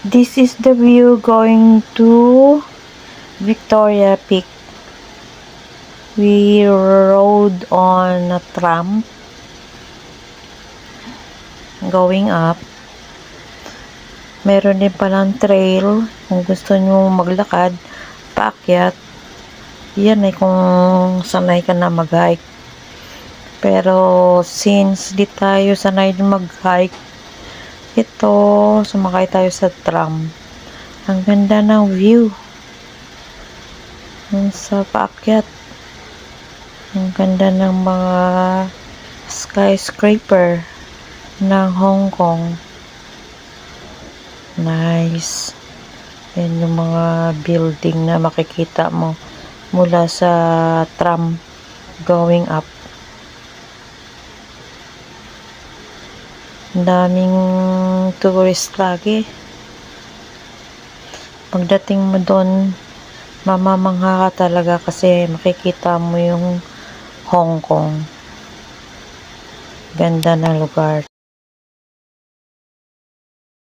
This is the view going to Victoria Peak. We rode on a tram going up. Meron din palang trail kung gusto nyo maglakad, paakyat. Yan ay kung sanay ka na mag-hike. Pero since di tayo sanay mag-hike, ito, sumakay tayo sa tram. Ang ganda ng view. Sa paakyat. Ang ganda ng mga skyscraper ng Hong Kong. Nice. Yan yung mga building na makikita mo mula sa tram going up. Ang daming tourist lagi. Pagdating mo doon, mamamangha ka talaga kasi makikita mo yung Hong Kong. Ganda ng lugar.